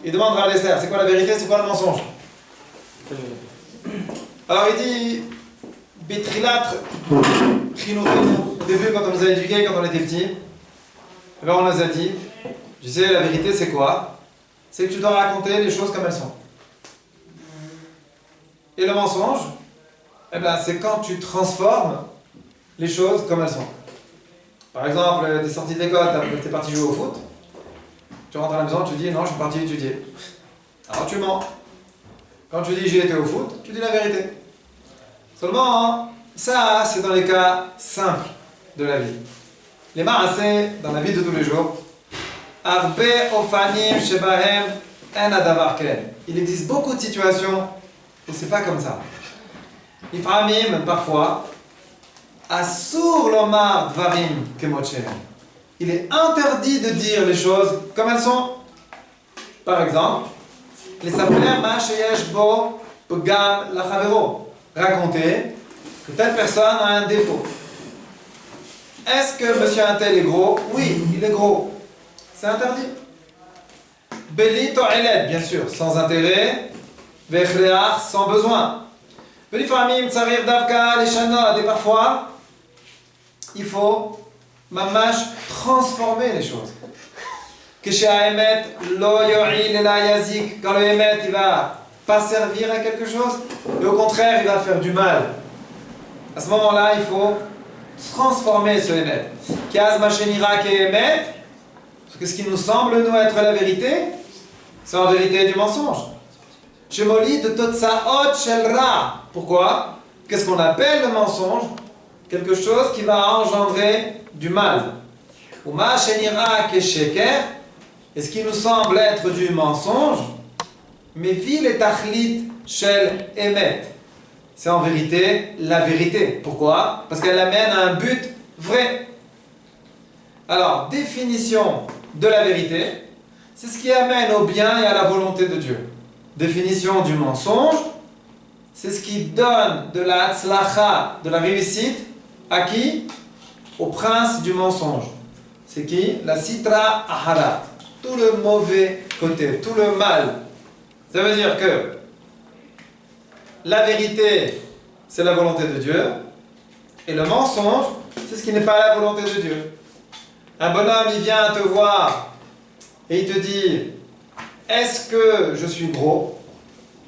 Il demande Rav Dessler, c'est quoi la vérité, c'est quoi le mensonge? Alors il dit, Bitrilat Chinurenu, au début quand on nous a éduqués, quand on était petits, eh ben, on nous a dit, tu sais, la vérité c'est quoi? C'est que tu dois raconter les choses comme elles sont. Et le mensonge, eh ben, c'est quand tu transformes les choses comme elles sont. Par exemple, tu es sorti de l'école, tu es parti jouer au foot, tu rentres à la maison, tu dis non, je suis parti étudier. Alors tu mens. Quand tu dis j'ai été au foot, tu dis la vérité. Seulement, hein, ça, c'est dans les cas simples de la vie. Les ma'aseh, dans la vie de tous les jours, Arbe ofanim shebahem en adavar ken. Il existe beaucoup de situations où c'est pas comme ça. Iframim, parfois, asur lomar dvarim kemotchem. Il est interdit de dire les choses comme elles sont. Par exemple, les saper ma sheyesh bo pgam lachavero. Raconter que telle personne a un défaut. Est-ce que monsieur Untel est gros? Oui, il est gros. C'est interdit. Beli to'elet, bien sûr, sans intérêt. Vechleach, sans besoin. Belifamim tsarir davka leshanot. Et parfois, il faut mamash transformer les choses. Keshe'aemet lo yo'il ela yazik. Quand le emet, il va pas servir à quelque chose, et au contraire, il va faire du mal. À ce moment-là, il faut transformer ce emet. Kaz machenira ke emet. Parce que ce qui nous semble, nous, être la vérité, c'est en vérité du mensonge. Shemoli de totsaot shelra. Pourquoi? Qu'est-ce qu'on appelle le mensonge? Quelque chose qui va engendrer du mal. Uma shenira ke sheker. Et ce qui nous semble être du mensonge, mais vil et tachlit shel emet. C'est en vérité la vérité. Pourquoi? Parce qu'elle amène à un but vrai. Alors, définition de la vérité, c'est ce qui amène au bien et à la volonté de Dieu. Définition du mensonge, c'est ce qui donne de la hatzlacha, de la réussite, à qui? Au prince du mensonge. C'est qui? La sitra ahara. Tout le mauvais côté, tout le mal. Ça veut dire que la vérité, c'est la volonté de Dieu, et le mensonge, c'est ce qui n'est pas la volonté de Dieu. Un bonhomme, il vient te voir et il te dit, est-ce que je suis gros?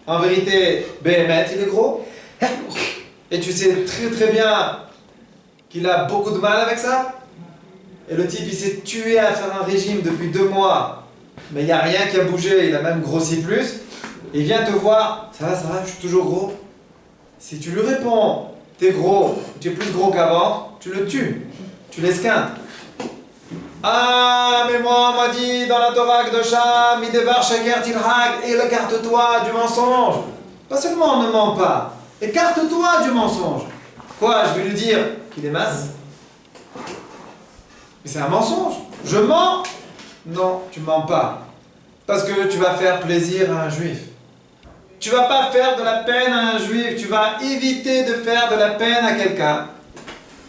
En vérité, Béhémet, il est gros. Et tu sais très très bien qu'il a beaucoup de mal avec ça. Et le type, il s'est tué à faire un régime depuis 2 mois, mais il n'y a rien qui a bougé, il a même grossi plus. Il vient te voir, ça va, je suis toujours gros. Si tu lui réponds, t'es gros, tu es plus gros qu'avant, tu le tues, tu l'esquintes. Ah, mais moi, on m'a dit dans la Torah Kedoshah, Midevar Sheker Tilhag, écarte-toi du mensonge. Pas seulement ne mens pas, écarte-toi du mensonge. Quoi, je vais lui dire qu'il est mince? Mais c'est un mensonge. Je mens? Non, tu mens pas. Parce que tu vas faire plaisir à un juif. Tu vas pas faire de la peine à un juif, tu vas éviter de faire de la peine à quelqu'un.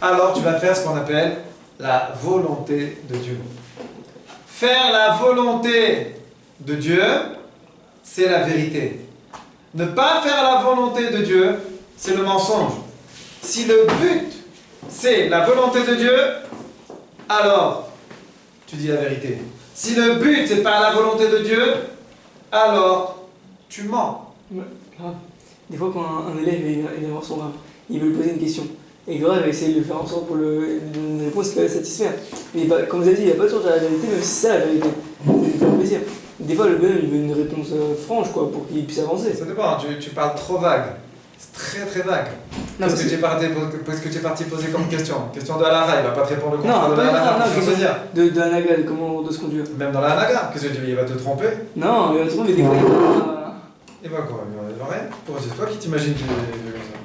Alors tu vas faire ce qu'on appelle la volonté de Dieu. Faire la volonté de Dieu, c'est la vérité. Ne pas faire la volonté de Dieu, c'est le mensonge. Si le but, c'est la volonté de Dieu, alors tu dis la vérité. Si le but, c'est pas la volonté de Dieu, alors tu mens. Ouais, grave. Des fois, quand un élève il va voir son rave, il veut lui poser une question. Et le rave va essayer de faire en sorte pour une réponse qui va le satisfaire. Mais comme vous avez dit, il n'y a pas toujours de la vérité, même si c'est ça la vérité. Il lui faire plaisir. Des fois, le bonhomme il veut une réponse franche quoi, pour qu'il puisse avancer. Ça dépend, tu parles trop vague. C'est très très vague. Qu'est-ce que tu es parti poser comme question? Question de Halara, il va pas te répondre au contraire de la Halara. De la Hanaga, de comment on doit se conduire. Même dans la Hanaga, qu'est-ce que tu dis? Il va te tromper? Non, il va te tromper, des fois il va quoi? Il va rien. C'est toi qui t'imagines qu'il est comme ça.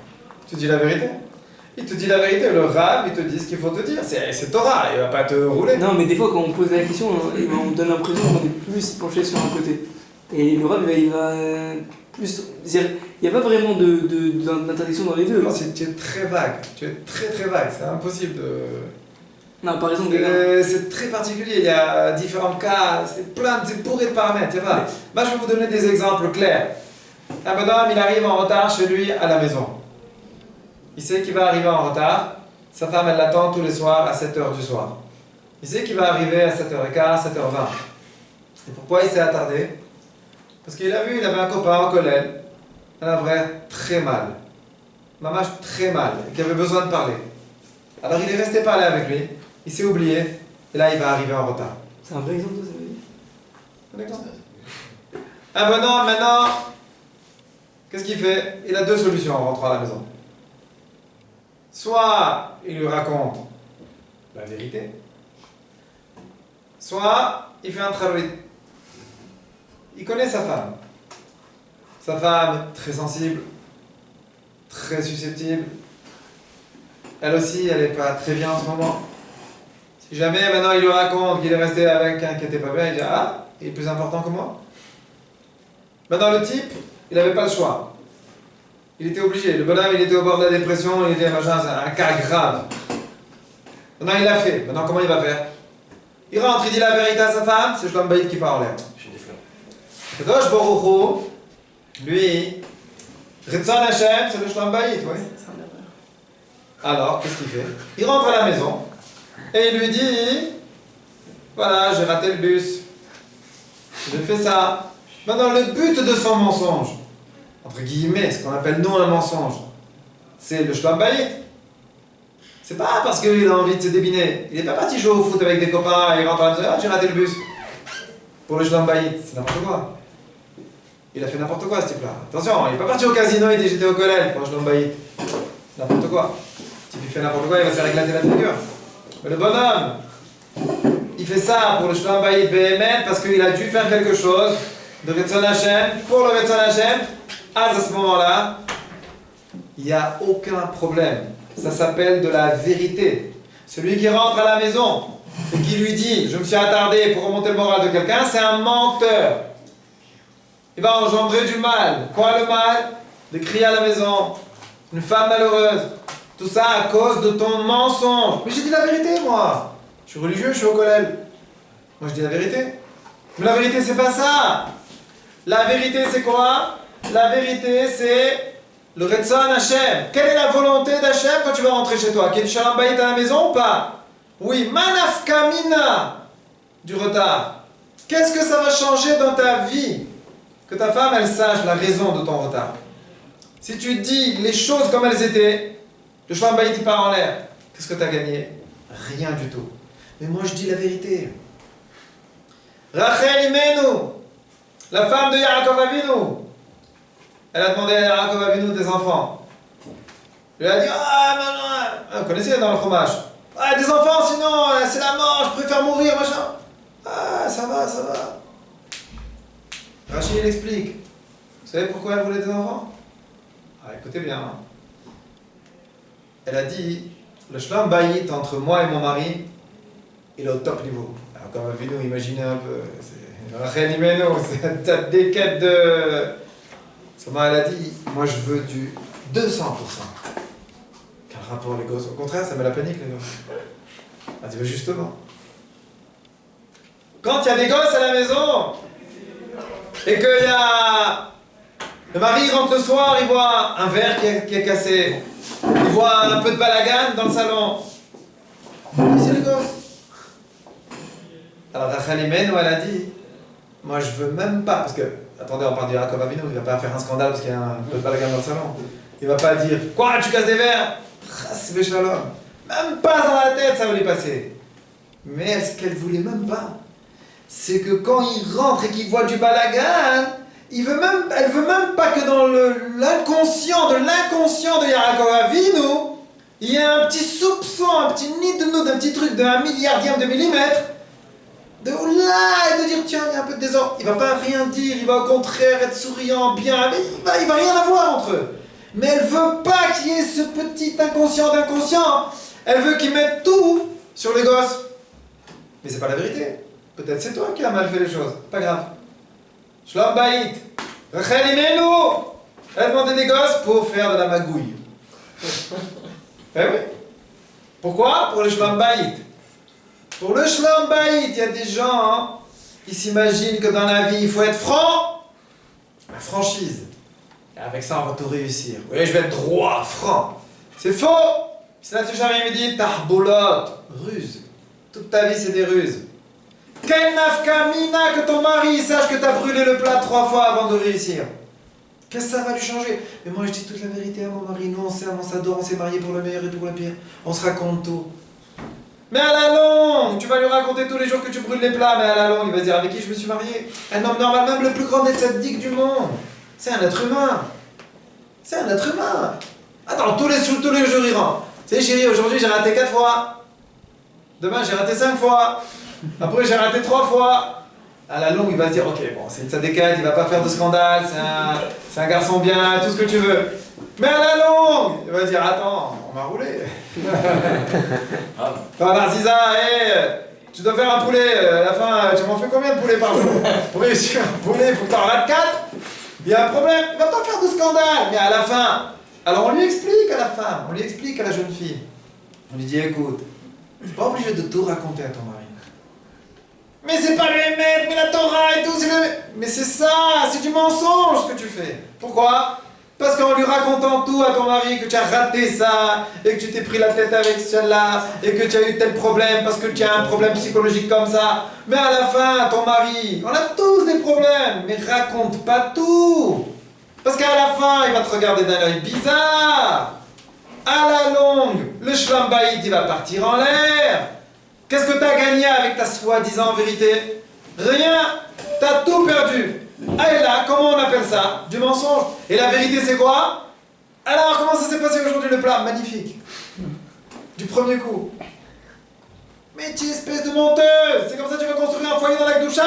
Tu dis la vérité? Il te dit la vérité, le Rav, il te dit ce qu'il faut te dire. C'est Torah, il va pas te rouler. Non, mais des fois, quand on pose la question, on donne l'impression qu'on est plus penché sur un côté. Et le Rav, il va plus. Il n'y a pas vraiment d'interdiction dans les deux. Non, tu es très vague. Tu es très très vague. C'est impossible de. Non, par exemple, C'est très particulier, il y a différents cas, c'est bourré de paramètres. Moi, je vais vous donner des exemples clairs. Un bonhomme, il arrive en retard chez lui à la maison. Il sait qu'il va arriver en retard. Sa femme, elle l'attend tous les soirs à 7h du soir. Il sait qu'il va arriver à 7h15, 7h20. Et pourquoi il s'est attardé? Parce qu'il a vu, il avait un copain en collège, un vrai très mal. Maman très mal, qui avait besoin de parler. Alors il est resté parler avec lui, il s'est oublié, et là il va arriver en retard. c'est un vrai exemple, ça veut dire. Un exemple. Un bonhomme, maintenant, qu'est-ce qu'il fait? Il a deux solutions en rentrant à la maison. Soit il lui raconte la vérité, soit il fait un travail. Il connaît sa femme. Sa femme, très sensible, très susceptible. Elle aussi, elle n'est pas très bien en ce moment. Si jamais maintenant il lui raconte qu'il est resté avec un qui n'était pas bien, il dit ah, il est plus important que moi. Maintenant le type, il n'avait pas le choix. Il était obligé. Le bonhomme, il était au bord de la dépression, il était machin, c'est un cas grave. Maintenant il l'a fait. Maintenant comment il va faire? Il rentre, il dit la vérité à sa femme, c'est Shlom Bayit qui part en l'air. Kadosh Baruch Hu, lui, Ritzon Hashem, c'est le Shlom Bayit, oui. Alors, qu'est-ce qu'il fait? Il rentre à la maison et il lui dit voilà, j'ai raté le bus, j'ai fait ça. Maintenant, le but de son mensonge, entre guillemets, ce qu'on appelle nous un mensonge, c'est le Shlom Bayit. C'est pas parce qu'il a envie de se débiner. Il n'est pas parti jouer au foot avec des copains et il rentre à la maison, ah, j'ai raté le bus. Pour le Shlom Bayit, c'est n'importe quoi. Il a fait n'importe quoi ce type-là. Attention, il n'est pas parti au casino et il dit j'étais au collège pour le Shlom Bayit. N'importe quoi. Si il fait n'importe quoi, il va se faire éclater la figure. Mais le bonhomme, il fait ça pour le Shlom Bayit Behemet parce qu'il a dû faire quelque chose de Ritzon Hashem, pour le Ritzon Hashem. À ce moment-là, il n'y a aucun problème. Ça s'appelle de la vérité. Celui qui rentre à la maison et qui lui dit je me suis attardé pour remonter le moral de quelqu'un, c'est un menteur. Il va engendrer du mal. Quoi le mal? De crier à la maison, une femme malheureuse. Tout ça à cause de ton mensonge. Mais j'ai dit la vérité, moi. Je suis religieux, je suis au collège. Moi, je dis la vérité. Mais la vérité, c'est pas ça. La vérité, c'est quoi? La vérité, c'est le Ritzon Hashem. Quelle est la volonté d'Hashem quand tu vas rentrer chez toi? Qu'il y ait du Shalom Bayit à la maison ou pas? Oui, manafka mina du retard. Qu'est-ce que ça va changer dans ta vie? Que ta femme, elle sache la raison de ton retard. Si tu dis les choses comme elles étaient, le Shalom Bayit il part en l'air. Qu'est-ce que tu as gagné? Rien du tout. Mais moi je dis la vérité. Rachel Imenu, la femme de Yaakov Avinu, elle a demandé à Yaakov Avinu des enfants. Elle a dit ah non, vous connaissez dans le fromage. Ah, des enfants sinon c'est la mort, je préfère mourir, machin. Ah ça va, ça va. Rachel il explique. Vous savez pourquoi elle voulait des enfants? Ah, écoutez bien. Hein. Elle a dit, le Shlom Bayit entre moi et mon mari, il est au top niveau. Alors comme Avinu, imaginez un peu, c'est Rachel Imenu, c'est des quêtes de... Comment elle a dit, moi je veux du 200%. Quel rapport les gosses? Au contraire, ça met la panique les gosses. Elle dit, justement. Quand il y a des gosses à la maison, et qu'il y a... Le mari rentre le soir, il voit un verre qui est cassé. Il voit un peu de balagan dans le salon. C'est les gosses. Alors Rachel Imenu, elle a dit, moi je veux même pas, parce que, attendez, on parle de Yaakov Avinu, il va pas faire un scandale parce qu'il y a un peu de balagan dans le salon. Il va pas dire, quoi, tu casses des verres? Chas v'shalom. Même pas dans la tête ça va lui passer. Mais ce qu'elle voulait même pas, c'est que quand il rentre et qu'il voit du balagan, elle veut même pas que dans l'inconscient de Yaakov Avinu, il y a un petit soupçon, un petit nid de nous, d'un petit truc de 1 milliardième de millimètre, de là, et de dire tiens, il y a un peu de désordre. Il va pas rien dire, il va au contraire être souriant, bien, mais il va rien avoir entre eux. Mais elle veut pas qu'il y ait ce petit inconscient d'inconscient. Elle veut qu'ils mettent tout sur les gosses. Mais c'est pas la vérité. Peut-être c'est toi qui as mal fait les choses. Pas grave. Shlom Bayit. Rachel Imenu. Elle a demandé des gosses pour faire de la magouille. Eh oui. Pourquoi? Pour le Shlom Bayit. Pour le Shlom Bayit, il y a des gens, hein, qui s'imaginent que dans la vie, il faut être franc. La franchise. Et avec ça, on va tout réussir. Oui, je vais être droit, franc. C'est faux. C'est là que Charim me dit, tahbolot, ruse. Toute ta vie, c'est des ruses. Quel nafka mina que ton mari sache que tu as brûlé le plat 3 fois avant de réussir. Qu'est-ce que ça va lui changer? Mais moi, je dis toute la vérité à mon mari. Nous, on s'aime, on s'adore, on s'est mariés pour le meilleur et pour le pire. On se raconte tout. Mais à la longue, tu vas lui raconter tous les jours que tu brûles les plats, mais à la longue, il va se dire avec qui je me suis marié. Un homme normal, même le plus grand des tzaddik du monde. C'est un être humain. C'est un être humain. Attends, tous les jours, il rentre. Tu sais, chérie, aujourd'hui, j'ai raté 4 fois. Demain, j'ai raté 5 fois. Après, j'ai raté 3 fois. À la longue, il va se dire, ok, bon, c'est une tzaddikat, il va pas faire de scandale, c'est un garçon bien, tout ce que tu veux. Mais à la longue, il va dire, attends, on m'a roulé. Toi, Narcisa, tu dois faire un poulet, à la fin, tu m'en fais combien de poulets par jour? Pour réussir un poulet, il faut que tu en rates 4. Il y a un problème, il va pas faire de scandale. Mais à la fin, alors on lui explique à la femme, on lui explique à la jeune fille. On lui dit, écoute, t'es pas obligé de tout raconter à ton mari. Mais c'est pas le Hémet, mais la Torah et tout, mais c'est ça, c'est du mensonge ce que tu fais. Pourquoi? Parce qu'en lui racontant tout à ton mari, que tu as raté ça, et que tu t'es pris la tête avec celle-là, et que tu as eu tel problème parce que tu as un problème psychologique comme ça, mais à la fin, ton mari, on a tous des problèmes, mais raconte pas tout. Parce qu'à la fin, il va te regarder d'un œil bizarre. À la longue, le Shlom Bayit, il va partir en l'air. Qu'est-ce que tu as gagné avec ta soi-disant vérité? Rien. Tu as tout perdu. Ah, et là, comment on appelle ça? Du mensonge. Et la vérité, c'est quoi? Alors, comment ça s'est passé aujourd'hui le plat? Magnifique. Du premier coup. Mais tu espèce de menteuse! C'est comme ça que tu veux construire un foyer dans la Gdoucha?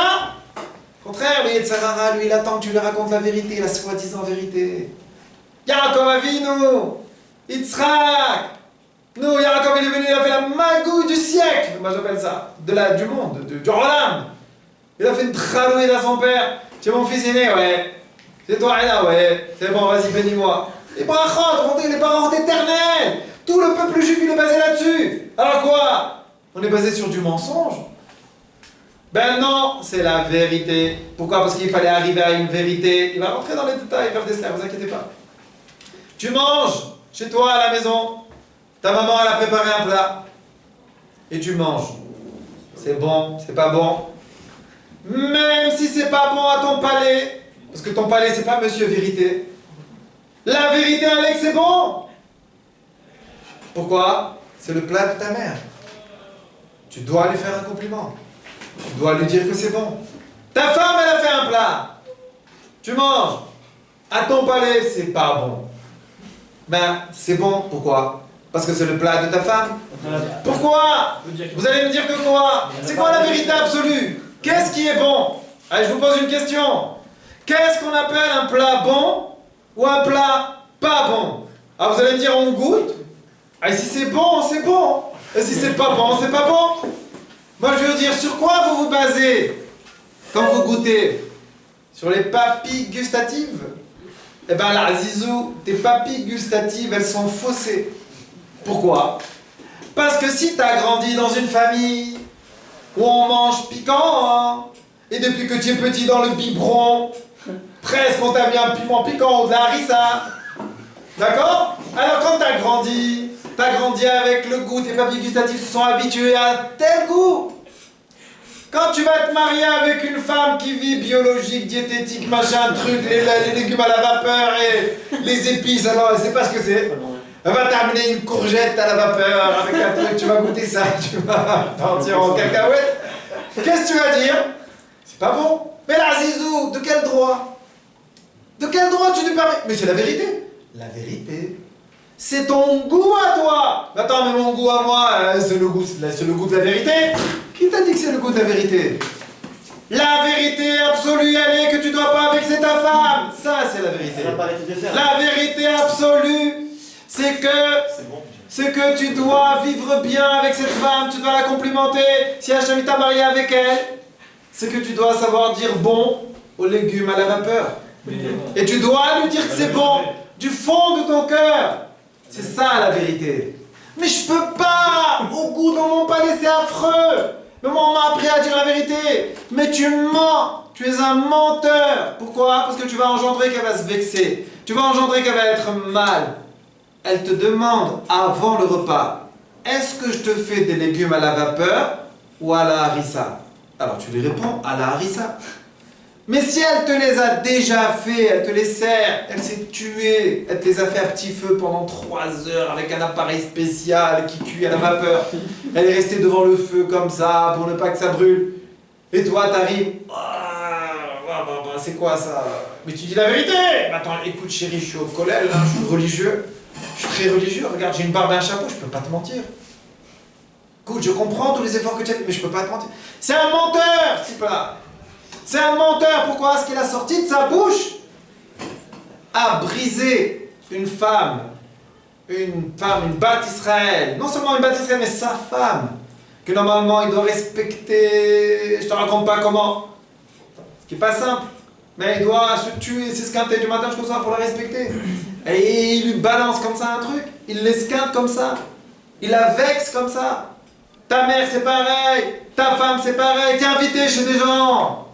Au contraire, le Yetzirara, lui, il attend que tu lui racontes la vérité, la soi-disant vérité. Yaakov Avinu, Yitzhak. Nous, Yaakov, il est venu, il a fait la magouille du siècle. Moi, j'appelle ça. Du monde, du Rolam. Il a fait une tralouille à son père. C'est mon fils aîné, ouais. C'est toi, Aïna, ouais. C'est bon, vas-y, bénis-moi. Les parachutes, les parents éternels. Tout le peuple juif, il est basé là-dessus. Alors quoi? On est basé sur du mensonge? Ben non, c'est la vérité. Pourquoi? Parce qu'il fallait arriver à une vérité. Il va rentrer dans les détails, Rav Dessler, vous inquiétez pas. Tu manges chez toi à la maison. Ta maman, elle a préparé un plat. Et tu manges. C'est bon, c'est pas bon. Même si c'est pas bon à ton palais, parce que ton palais, c'est pas Monsieur Vérité. La vérité, Alex, c'est bon. Pourquoi? C'est le plat de ta mère. Tu dois lui faire un compliment. Tu dois lui dire que c'est bon. Ta femme, elle a fait un plat. Tu manges. À ton palais, c'est pas bon. Ben, c'est bon. Pourquoi? Parce que c'est le plat de ta femme. Pourquoi? Vous allez me dire que quoi? C'est quoi la vérité absolue? Qu'est-ce qui est bon? Allez, je vous pose une question. Qu'est-ce qu'on appelle un plat bon ou un plat pas bon? Ah, vous allez me dire on goûte? Ah, et si c'est bon, c'est bon. Et si c'est pas bon, c'est pas bon. Moi, je veux dire, sur quoi vous vous basez quand vous goûtez? Sur les papilles gustatives? Eh ben là, Zizou, tes papilles gustatives, elles sont faussées. Pourquoi? Parce que si tu as grandi dans une famille où on mange piquant, hein, et depuis que tu es petit dans le biberon, presque on t'a mis un piment piquant ou de la harissa. D'accord? Alors quand tu as grandi avec le goût, tes papilles gustatives se sont habituées à tel goût. Quand tu vas te marier avec une femme qui vit biologique, diététique, machin, truc, les légumes à la vapeur et les épices, alors elle sait pas ce que c'est. Elle va t'amener une courgette à la vapeur avec un truc, tu vas goûter ça, tu vas partir en cacahuète. Qu'est-ce que tu vas dire? C'est pas bon. Mais là, Zizou, de quel droit? De quel droit tu te permets? Mais c'est la vérité. La vérité, c'est ton goût à toi. Attends, mais mon goût à moi, c'est le goût de la vérité. Qui t'a dit que c'est le goût de la vérité? La vérité absolue, elle est que tu dois pas vexer ta femme. Ça, c'est la vérité. La vérité absolue, c'est que tu dois vivre bien avec cette femme, tu dois la complimenter. Si Hachem t'a marié avec elle, c'est que tu dois savoir dire bon aux légumes à la vapeur. Et tu dois lui dire que c'est bon du fond de ton cœur. C'est ça la vérité. Mais je peux pas. Au goût dans mon palais, c'est affreux. Maman m'a appris à dire la vérité. Mais tu mens. Tu es un menteur. Pourquoi? Parce que tu vas engendrer qu'elle va se vexer. Tu vas engendrer qu'elle va être mal. Elle te demande avant le repas, est-ce que je te fais des légumes à la vapeur ou à la harissa? Alors tu lui réponds, à la harissa. Mais si elle te les a déjà fait, elle te les sert, elle s'est tuée, elle te les a fait à petit feu pendant 3 heures avec un appareil spécial qui cuit à la vapeur. Elle est restée devant le feu comme ça pour ne pas que ça brûle. Et toi t'arrives, c'est quoi ça? Mais tu dis la vérité! Attends, écoute chérie, je suis au collège, là, je suis religieux. Je suis très religieux, regarde, j'ai une barbe et un chapeau, je peux pas te mentir. Écoute, je comprends tous les efforts que tu as fait, mais je peux pas te mentir. C'est un menteur, c'est pas. C'est un menteur, pourquoi? Parce qu'il a sorti de sa bouche a brisé une femme, une bat Israël. Non seulement une bat Israël, mais sa femme, que normalement il doit respecter. Je te raconte pas comment. Ce qui est pas simple. Mais il doit se tuer, s'esquinter du matin jusqu'au soir pour la respecter. Et il lui balance comme ça un truc. Il l'esquinte comme ça. Il la vexe comme ça. Ta mère c'est pareil. Ta femme c'est pareil. T'es invité chez des gens.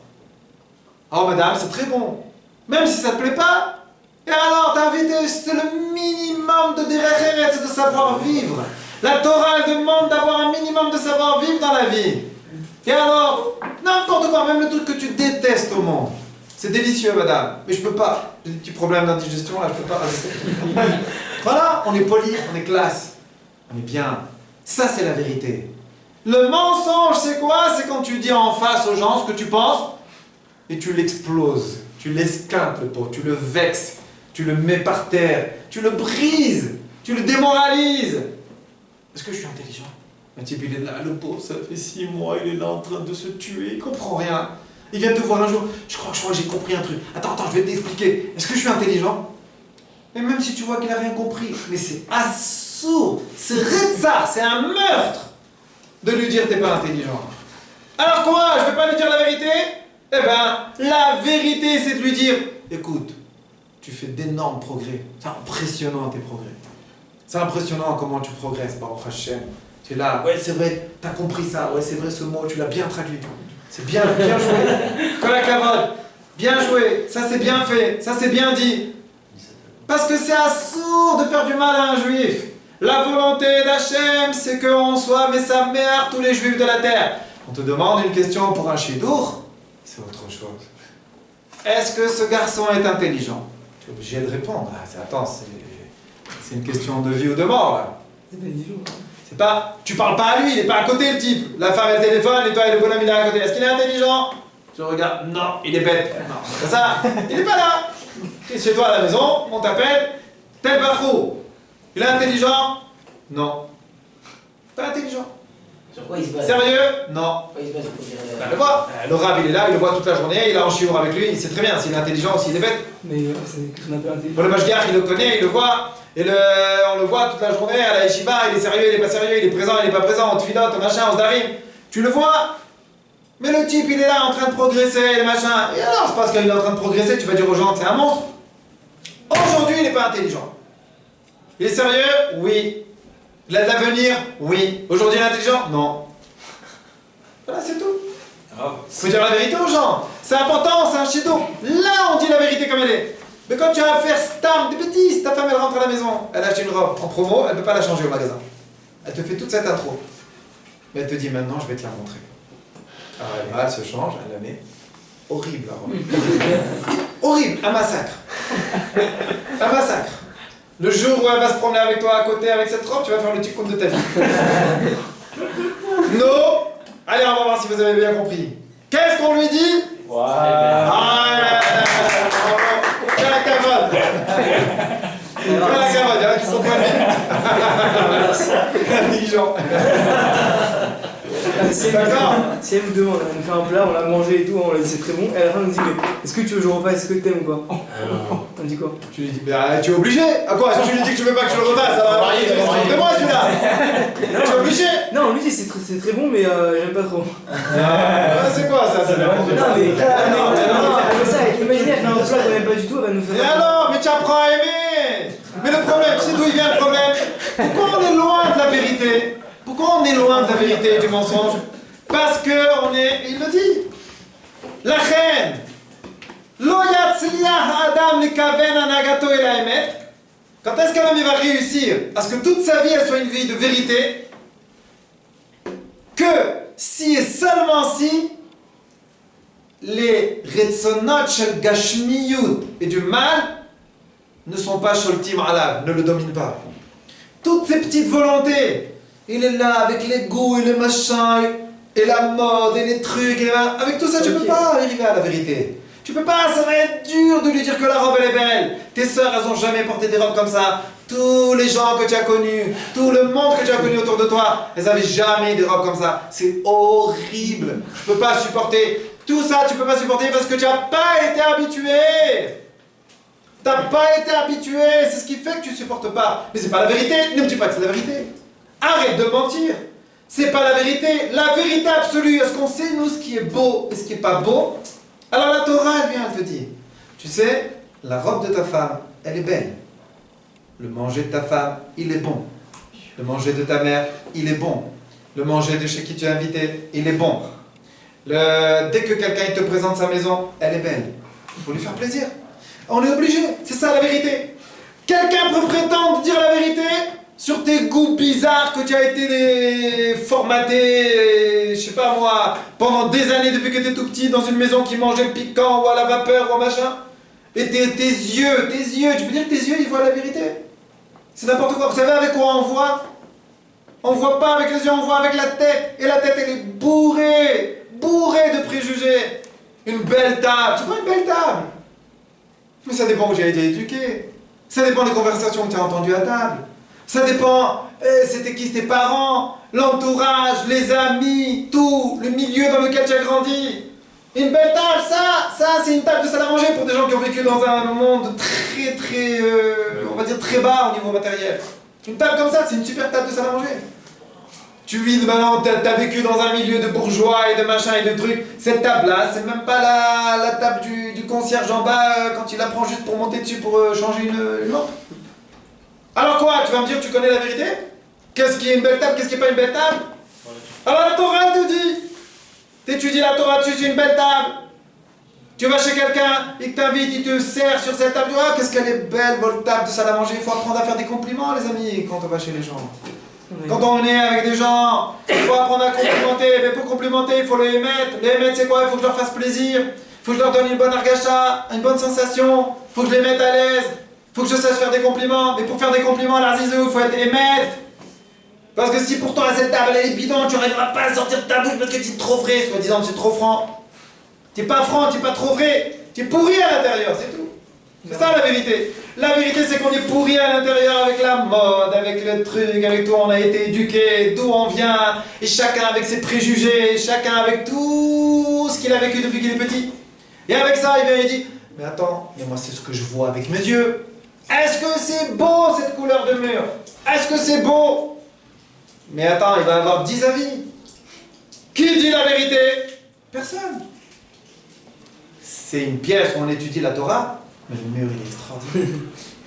Oh madame, c'est très bon. Même si ça te plaît pas. Et alors, t'es invité, c'est le minimum de derech, c'est de savoir vivre. La Torah elle demande d'avoir un minimum de savoir vivre dans la vie. Et alors, n'importe quoi, même le truc que tu détestes au monde. C'est délicieux, madame, mais je peux pas. J'ai des petits problèmes d'indigestion, là, je peux pas. Voilà, on est poli, on est classe. On est bien. Ça, c'est la vérité. Le mensonge, c'est quoi? C'est quand tu dis en face aux gens ce que tu penses et tu l'exploses. Tu l'esquintes, le pauvre, tu le vexes, tu le mets par terre, tu le brises, tu le démoralises. Est-ce que je suis intelligent? Un type, il est là, le pauvre, ça fait 6 mois, il est là en train de se tuer, il comprend rien. Il vient te voir un jour, je crois que j'ai compris un truc. Attends, je vais t'expliquer. Est-ce que je suis intelligent? Mais même si tu vois qu'il n'a rien compris, mais c'est assourd, c'est Retzar, c'est un meurtre de lui dire t'es pas intelligent. Alors quoi? Je vais pas lui dire la vérité? Eh ben, la vérité c'est de lui dire, écoute, tu fais d'énormes progrès. C'est impressionnant tes progrès. C'est impressionnant comment tu progresses, Baruch Hashem. Tu es là, ouais c'est vrai, t'as compris ça, ouais c'est vrai ce mot, tu l'as bien traduit. C'est bien joué. Kol hakavod, bien joué, ça c'est bien fait, ça c'est bien dit. Parce que c'est assourd de faire du mal à un juif. La volonté d'Hachem, c'est qu'on soit mais sa mère tous les juifs de la terre. On te demande une question pour un chidour, c'est autre chose. Est-ce que ce garçon est intelligent? Tu es obligé de répondre. Attends, c'est une question de vie ou de mort là. C'est pas, tu parles pas à lui, il est pas à côté le type. La femme elle téléphone et toi le bonhomme il est à côté. Est-ce qu'il est intelligent? Je regarde, non, il est bête. Non, c'est ça, il est pas là. Tu es chez toi à la maison, on t'appelle, tel Bafou. Il est intelligent? Non. Pas intelligent. Sur quoi il se base? Sérieux? Non. Sur quoi il se base pour dire Le voit. Le rab il est là, il le voit toute la journée, il a en chiour avec lui, il sait très bien s'il est intelligent ou s'il est bête. Mais c'est que je n'appelle intelligent. Pour le Mashgiach, il le connaît, il le voit. Et on le voit toute la journée à la yeshiva, il est sérieux, il est pas sérieux, il est présent, il est pas présent, on te filote, machin, on se darim. Tu le vois? Mais le type, il est là en train de progresser, le machin. Et alors, c'est parce qu'il est en train de progresser, tu vas dire aux gens que c'est un monstre. Aujourd'hui, il n'est pas intelligent. Il est sérieux? Oui. Il a de l'avenir? Oui. Aujourd'hui, il est intelligent? Non. Voilà, c'est tout. Il faut dire la vérité aux gens. C'est important, c'est un chido. Là, on dit la vérité comme elle est. Mais quand tu vas faire stam, des bêtises, ta femme elle rentre à la maison, elle achète une robe en promo, elle ne peut pas la changer au magasin. Elle te fait toute cette intro. Mais elle te dit maintenant, je vais te la montrer. Alors elle va, elle se change, elle la met. Horrible la robe. Horrible, un massacre. Un massacre. Le jour où elle va se promener avec toi à côté avec cette robe, tu vas faire le tikkun de ta vie. Non. Allez, on va voir si vous avez bien compris. Qu'est-ce qu'on lui dit? La cavode. La cavode, il y en a qui sont pas intelligents. D'accord. Si elle nous demande, elle nous fait un plat, on l'a mangé et tout, on l'a dit c'est très bon, et à la fin elle nous dit mais est-ce que tu veux que je refasse, est-ce que t'aimes ou pas? On dit quoi? Tu lui dis, bah tu es obligé. À quoi? Si tu lui dis que tu veux pas que je le refasse, ça va marier, de moi celui-là. Tu es obligé. Non, on lui dit c'est très bon mais j'aime pas trop. C'est quoi ça? C'est Non mais ça, imaginez elle fait un plat qu'on aime pas du tout, elle va nous faire. Et alors, mais tu apprends à aimer. Mais le problème, c'est d'où il vient le problème. Pourquoi on est loin de la vérité? Pourquoi on est loin de la vérité et du mensonge? Parce que on est, il le dit, la reine, lo yatzliach adam lekaven anagato el haemet. Quand est-ce qu'un homme il va réussir à ce que toute sa vie elle soit une vie de vérité? Que si et seulement si les retzonot shel gashmiyut et du mal ne sont pas sholtim alav, ne le dominent pas. Toutes ces petites volontés, il est là avec les goûts et les machins et la mode et les trucs, avec tout ça tu peux pas arriver à la vérité. Tu peux pas, ça va être dur de lui dire que la robe elle est belle. Tes sœurs elles ont jamais porté des robes comme ça. Tous les gens que tu as connus, tout le monde que tu as connu autour de toi, elles avaient jamais des robes comme ça. C'est horrible. Je peux pas supporter. Tout ça tu peux pas supporter parce que tu n'as pas été habitué. T'as pas été habitué, c'est ce qui fait que tu supportes pas. Mais c'est pas la vérité, ne me dis pas que c'est la vérité. Arrête de mentir. C'est pas la vérité. La vérité absolue, est-ce qu'on sait nous ce qui est beau et ce qui est pas beau? Alors la Torah, elle vient, elle te dit, tu sais, la robe de ta femme, elle est belle. Le manger de ta femme, il est bon. Le manger de ta mère, il est bon. Le manger de chez qui tu es invité, il est bon. Dès que quelqu'un il te présente sa maison, elle est belle. Il faut lui faire plaisir. On est obligé, c'est ça la vérité. Quelqu'un peut prétendre dire la vérité sur tes goûts bizarres que tu as été formaté, je sais pas moi, pendant des années depuis que tu es tout petit dans une maison qui mangeait piquant ou à la vapeur ou machin. Et tes yeux, tu peux dire que tes yeux ils voient la vérité? C'est n'importe quoi. Vous savez avec quoi on voit? On voit pas avec les yeux, on voit avec la tête. Et la tête elle est bourrée de préjugés. Une belle table, c'est quoi une belle table? Mais ça dépend où j'ai été éduqué. Ça dépend des conversations que tu as entendues à table. Ça dépend, c'était qui tes parents, l'entourage, les amis, tout, le milieu dans lequel tu as grandi. Une belle table, ça c'est une table de salle à manger pour des gens qui ont vécu dans un monde très, on va dire très bas au niveau matériel. Une table comme ça, c'est une super table de salle à manger. Tu vis maintenant, t'as vécu dans un milieu de bourgeois et de machin et de trucs. Cette table-là, c'est même pas la table du concierge en bas quand il la prend juste pour monter dessus pour changer une lampe. Alors quoi? Tu vas me dire que tu connais la vérité? Qu'est-ce qui est une belle table? Qu'est-ce qui est pas une belle table? Alors la Torah elle te dit, t'étudies la Torah dessus, c'est une belle table. Tu vas chez quelqu'un, il t'invite, il te sert sur cette table. Ah, qu'est-ce qu'elle est belle, votre table de salle à manger. Il faut apprendre à faire des compliments, les amis, quand on va chez les gens. Quand on est avec des gens, il faut apprendre à complimenter. Mais pour complimenter, il faut les émettre. Les émettre, c'est quoi? Il faut que je leur fasse plaisir. Il faut que je leur donne une bonne argacha, une bonne sensation. Il faut que je les mette à l'aise. Il faut que je sache faire des compliments. Mais pour faire des compliments à l'Arzizou, il faut être émettre. Parce que si pour toi cette table elle est bidon, tu n'arriveras pas à sortir de ta bouche parce que tu es trop vrai, soi-disant tu es trop franc. Tu n'es pas franc, tu n'es pas trop vrai. Tu es pourri à l'intérieur, c'est tout. C'est ça la vérité. La vérité c'est qu'on est pourri à l'intérieur avec la mode, avec le truc, avec tout on a été éduqué, d'où on vient, et chacun avec ses préjugés, chacun avec tout ce qu'il a vécu depuis qu'il est petit. Et avec ça il vient et dit, mais attends, mais moi c'est ce que je vois avec mes yeux. Est-ce que c'est beau cette couleur de mur? Est-ce que c'est beau? Mais attends, il va avoir 10 avis. Qui dit la vérité? Personne. C'est une pièce où on étudie la Torah, mais le mur il est extraordinaire.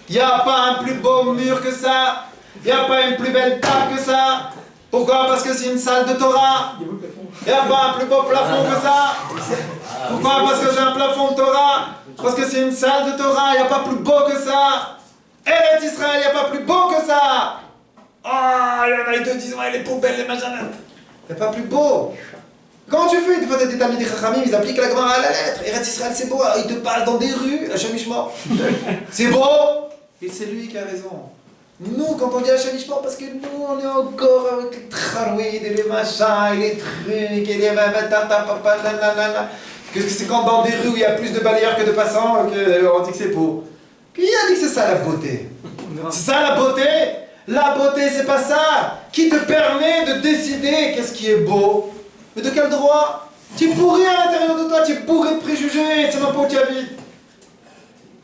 Il n'y a pas un plus beau mur que ça. Il n'y a pas une plus belle table que ça. Pourquoi? Parce que c'est une salle de Torah. Il n'y a pas un plus beau plafond que ça. Pourquoi? Parce que c'est un plafond de Torah. Parce que c'est une salle de Torah. Il n'y a pas plus beau que ça. Eretz Israël, il n'y a pas plus beau que ça. Ah, il y en a, ils te disent, ouais, les poubelles, les machins. C'est pas plus beau. Comment tu fais? Des fois, t'as des tamis des chachamim, ils appliquent la Gemara à la lettre. Eretz Israël, c'est beau. Ils te parlent dans des rues, Hachem Ishmor. C'est beau. Et c'est lui qui a raison. Nous, quand on dit Hachem Ishmor, parce que nous, on est encore avec les trarouides et les machins, et les trucs, et les qu'est-ce que c'est quand dans des rues où il y a plus de balayeurs que de passants, on dit que c'est beau? Qui a dit que c'est ça la beauté? C'est ça la beauté? La beauté, c'est pas ça qui te permet de décider qu'est-ce qui est beau. Mais de quel droit? Tu es pourri à l'intérieur de toi, tu es bourré de préjugés, tu sais même pas où tu habites.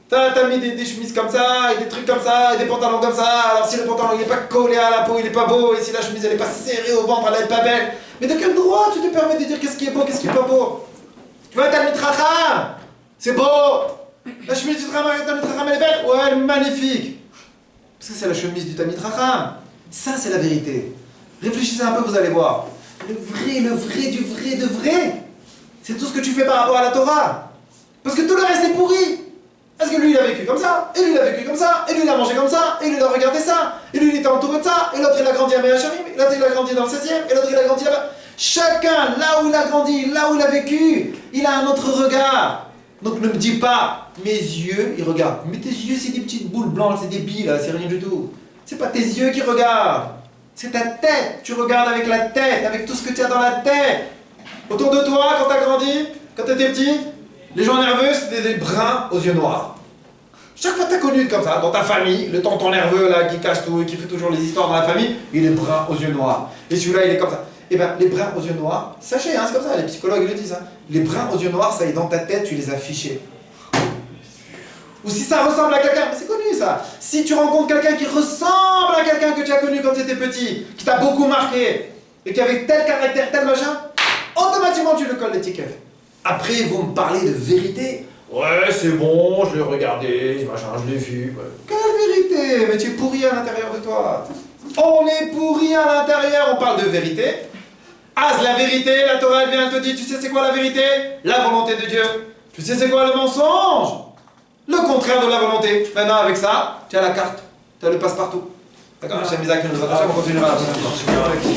T'as mis des chemises comme ça, et des trucs comme ça, et des pantalons comme ça. Alors si le pantalon il est pas collé à la peau, il est pas beau, et si la chemise elle est pas serrée au ventre, elle est pas belle. Mais de quel droit tu te permets de dire qu'est-ce qui est beau, qu'est-ce qui est pas beau? Tu vois, t'as le mitracham, c'est beau. La chemise du mitracham, elle est belle, ouais, elle est magnifique. Parce que c'est la chemise du Talmid Chacham. Ça, c'est la vérité. Réfléchissez un peu, vous allez voir. Le vrai, du vrai, de vrai, c'est tout ce que tu fais par rapport à la Torah. Parce que tout le reste est pourri. Parce que lui, il a vécu comme ça, et lui, il a vécu comme ça, et lui, il a mangé comme ça, et lui, il a regardé ça, et lui, il était entouré de ça, et l'autre, il a grandi à Meacharim, et l'autre, il a grandi dans le 7e, et l'autre, il a grandi là-bas. Chacun, là où il a grandi, là où il a vécu, il a un autre regard. Donc ne me dis pas, mes yeux, ils regardent. Mais tes yeux, c'est des petites boules blanches, c'est des billes, là, c'est rien du tout. C'est pas tes yeux qui regardent, c'est ta tête. Tu regardes avec la tête, avec tout ce que tu as dans la tête. Autour de toi, quand tu as grandi, quand tu étais petit, les gens nerveux, c'était des bruns aux yeux noirs. Chaque fois que tu as connu comme ça, dans ta famille, le tonton nerveux là qui cache tout et qui fait toujours les histoires dans la famille, il est brun aux yeux noirs. Et celui-là, il est comme ça. Et bien, les bruns aux yeux noirs, sachez, hein, c'est comme ça, les psychologues le disent. Hein, les bruns aux yeux noirs, ça est dans ta tête, tu les as fichés. Ou si ça ressemble à quelqu'un, c'est connu ça. Si tu rencontres quelqu'un qui ressemble à quelqu'un que tu as connu quand tu étais petit, qui t'a beaucoup marqué, et qui avait tel caractère, tel machin, automatiquement tu le colles l'étiquette. Après, ils vont me parler de vérité. Ouais, c'est bon, je l'ai regardé, machin, je l'ai vu. Ouais. Quelle vérité? Mais tu es pourri à l'intérieur de toi. On est pourri à l'intérieur, on parle de vérité. La vérité, la Torah, elle vient, elle te dit, tu sais c'est quoi la vérité? La volonté de Dieu. Tu sais c'est quoi le mensonge? Le contraire de la volonté. Maintenant, avec ça, tu as la carte, tu as le passe-partout. D'accord? Hachem Isaac nous a on continuera la prochaine fois.